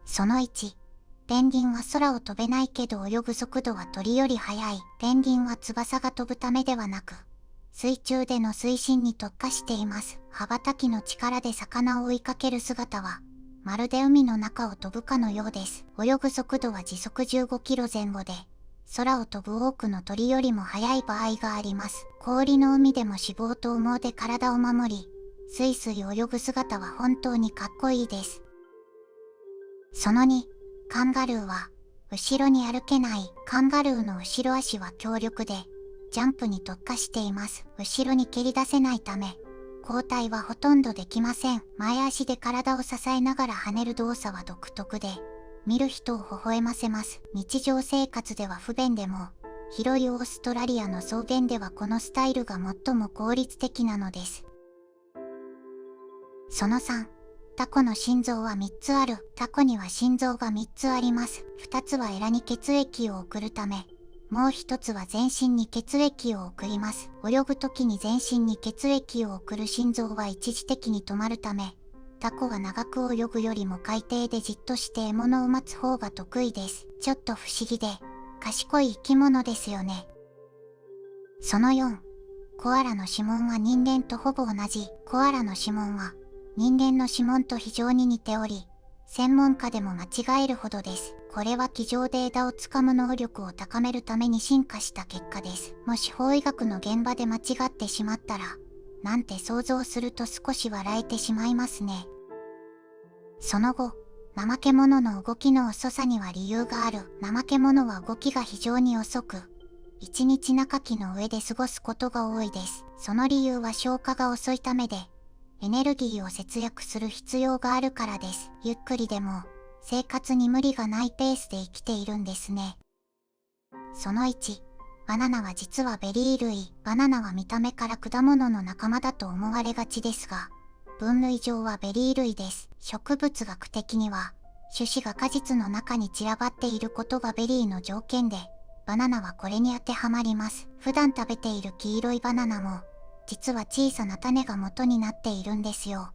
その1、ペンギンは空を飛べないけど泳ぐ速度は鳥より速い。ペンギンは翼が飛ぶためではなく、水中での推進に特化しています。羽ばたきの力で魚を追いかける姿は、まるで海の中を飛ぶかのようです。泳ぐ速度は時速15キロ前後で、空を飛ぶ多くの鳥よりも速い場合があります。氷の海でも脂肪と羽毛で体を守り、スイスイ泳ぐ姿は本当にかっこいいです。その2、カンガルーは、後ろに歩けない。カンガルーの後ろ足は強力で、ジャンプに特化しています。後ろに蹴り出せないため、後退はほとんどできません。前足で体を支えながら跳ねる動作は独特で、見る人を微笑ませます。日常生活では不便でも、広いオーストラリアの草原ではこのスタイルが最も効率的なのです。その3、タコの心臓は3つある。タコには心臓が3つあります。2つはエラに血液を送るため、もう1つは全身に血液を送ります。泳ぐときに全身に血液を送る心臓は一時的に止まるため、タコは長く泳ぐよりも海底でじっとして獲物を待つ方が得意です。ちょっと不思議で、賢い生き物ですよね。その4、コアラの指紋は人間とほぼ同じ。コアラの指紋は、人間の指紋と非常に似ており、専門家でも間違えるほどです。これは机上で枝をつかむ能力を高めるために進化した結果です。もし法医学の現場で間違ってしまったら、なんて想像すると少し笑えてしまいますね。その後、怠け者の動きの遅さには理由がある。怠け者は動きが非常に遅く、一日中木の上で過ごすことが多いです。その理由は消化が遅いためで、エネルギーを節約する必要があるからです。ゆっくりでも、生活に無理がないペースで生きているんですね。その1、バナナは実はベリー類。バナナは見た目から果物の仲間だと思われがちですが、分類上はベリー類です。植物学的には、種子が果実の中に散らばっていることがベリーの条件で、バナナはこれに当てはまります。普段食べている黄色いバナナも、実は小さな種が元になっているんですよ。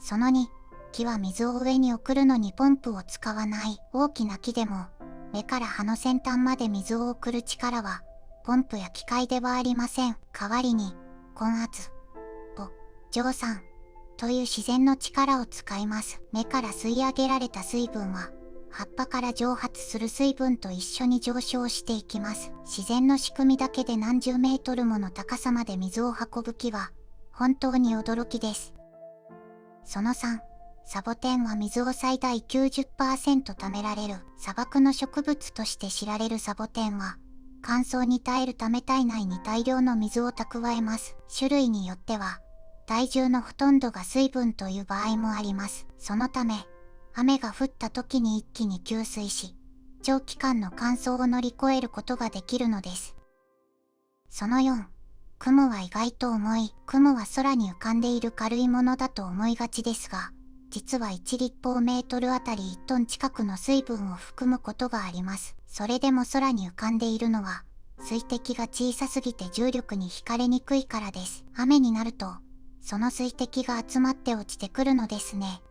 その2、木は水を上に送るのにポンプを使わない。大きな木でも、根から葉の先端まで水を送る力は、ポンプや機械ではありません。代わりに、根圧、蒸散、という自然の力を使います。根から吸い上げられた水分は、葉っぱから蒸発する水分と一緒に上昇していきます。自然の仕組みだけで何十メートルもの高さまで水を運ぶ木は、本当に驚きです。その3、サボテンは水を最大 90% 貯められる。砂漠の植物として知られるサボテンは、乾燥に耐えるため体内に大量の水を蓄えます。種類によっては、体重のほとんどが水分という場合もあります。そのため、雨が降った時に一気に吸水し、長期間の乾燥を乗り越えることができるのです。その4、雲は意外と重い。雲は空に浮かんでいる軽いものだと思いがちですが、実は1立方メートルあたり1トン近くの水分を含むことがあります。それでも空に浮かんでいるのは、水滴が小さすぎて重力に引かれにくいからです。雨になると、その水滴が集まって落ちてくるのですね。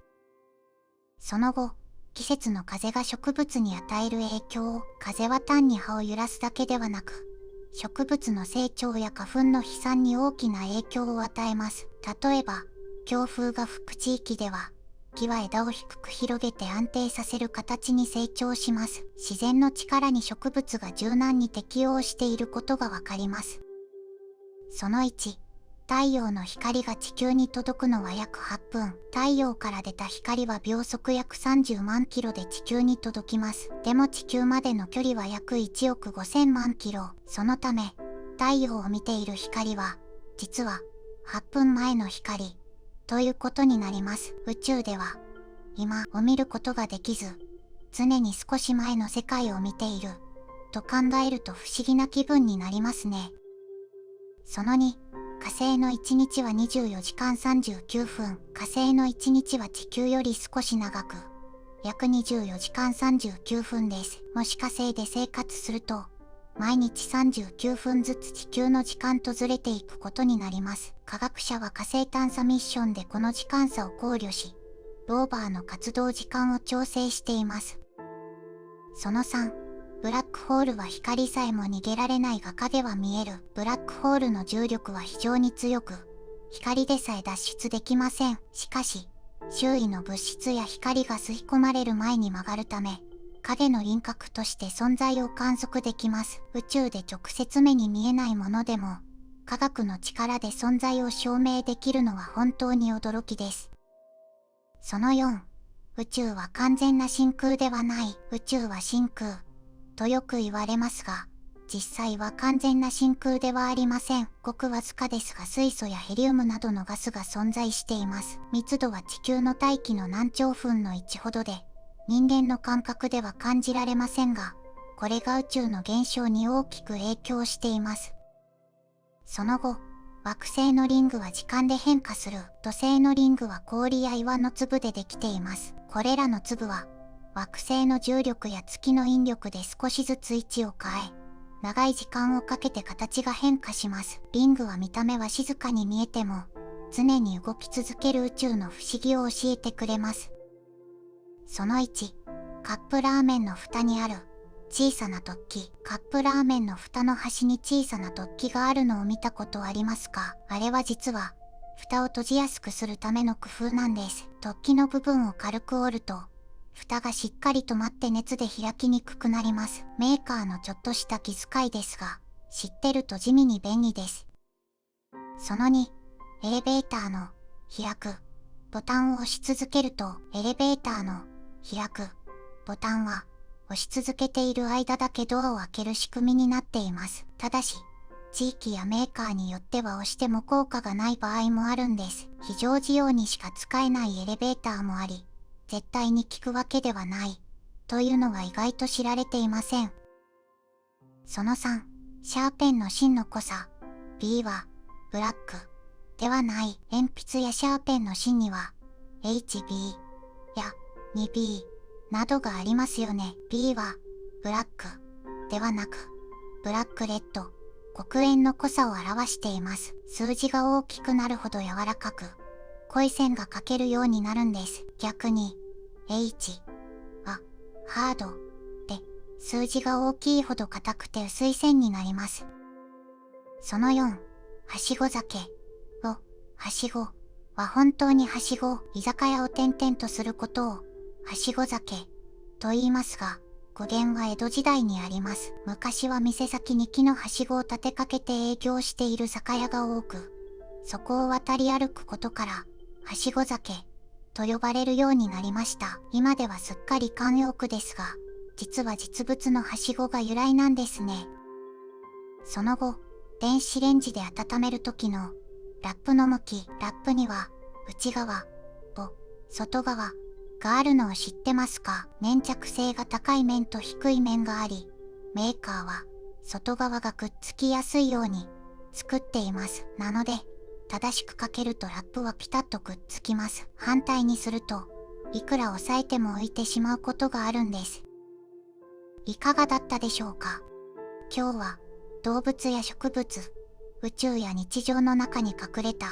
その後、季節の風が植物に与える影響。風は単に葉を揺らすだけではなく、植物の成長や花粉の飛散に大きな影響を与えます。例えば、強風が吹く地域では、木は枝を低く広げて安定させる形に成長します。自然の力に植物が柔軟に適応していることがわかります。その1、太陽の光が地球に届くのは約8分。太陽から出た光は秒速約30万キロで地球に届きます。でも地球までの距離は約1億5000万キロ。そのため、太陽を見ている光は、実は8分前の光、ということになります。宇宙では、今を見ることができず、常に少し前の世界を見ている、と考えると不思議な気分になりますね。その2、火星の1日は24時間39分。火星の1日は地球より少し長く、約24時間39分です。もし火星で生活すると、毎日39分ずつ地球の時間とずれていくことになります。科学者は火星探査ミッションでこの時間差を考慮し、ローバーの活動時間を調整しています。その3、ブラックホールは光さえも逃げられないが影は見える。ブラックホールの重力は非常に強く、光でさえ脱出できません。しかし、周囲の物質や光が吸い込まれる前に曲がるため、影の輪郭として存在を観測できます。宇宙で直接目に見えないものでも、科学の力で存在を証明できるのは本当に驚きです。その4、宇宙は完全な真空ではない。宇宙は真空とよく言われますが、実際は完全な真空ではありません。ごくわずかですが水素やヘリウムなどのガスが存在しています。密度は地球の大気の何兆分の1ほどで、人間の感覚では感じられませんが、これが宇宙の現象に大きく影響しています。その後、惑星のリングは時間で変化する。土星のリングは氷や岩の粒でできています。これらの粒は、惑星の重力や月の引力で少しずつ位置を変え、長い時間をかけて形が変化します。リングは見た目は静かに見えても、常に動き続ける宇宙の不思議を教えてくれます。その1、カップラーメンの蓋にある小さな突起。カップラーメンの蓋の端に小さな突起があるのを見たことありますか？あれは実は、蓋を閉じやすくするための工夫なんです。突起の部分を軽く折ると、蓋がしっかり止まって熱で開きにくくなります。メーカーのちょっとした気遣いですが、知ってると地味に便利です。その2、エレベーターの開くボタンを押し続けると、エレベーターの開くボタンは押し続けている間だけドアを開ける仕組みになっています。ただし、地域やメーカーによっては押しても効果がない場合もあるんです。非常時用にしか使えないエレベーターもあり、絶対に効くわけではないというのが意外と知られていません。その3、シャーペンの芯の濃さ。B はブラックではない。鉛筆やシャーペンの芯には HB や 2B などがありますよね。B はブラックではなくブラックレッド、黒鉛の濃さを表しています。数字が大きくなるほど柔らかく濃い線が描けるようになるんです。逆に H はハードで、数字が大きいほど硬くて薄い線になります。その4、はしご酒を、はしごは本当にはしご、居酒屋を転々とすることをはしご酒と言いますが、語源は江戸時代にあります。昔は店先に木のはしごを立てかけて営業している酒屋が多く、そこを渡り歩くことから、はしご酒と呼ばれるようになりました。今ではすっかり慣用句ですが、実は実物のはしごが由来なんですね。その後、電子レンジで温める時のラップの向き。ラップには内側と外側があるのを知ってますか？粘着性が高い面と低い面があり、メーカーは外側がくっつきやすいように作っています。なので、正しくかけるとラップはピタッとくっつきます。反対にすると、いくら押さえても浮いてしまうことがあるんです。いかがだったでしょうか？今日は動物や植物、宇宙や日常の中に隠れた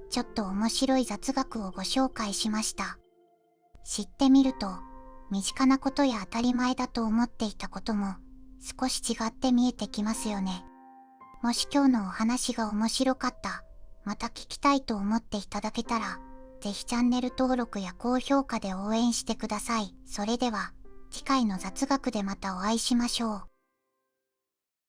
ちょっと面白い雑学をご紹介しました。知ってみると、身近なことや当たり前だと思っていたことも少し違って見えてきますよね。もし今日のお話が面白かった、また聞きたいと思っていただけたら、ぜひチャンネル登録や高評価で応援してください。それでは、次回の雑学でまたお会いしましょう。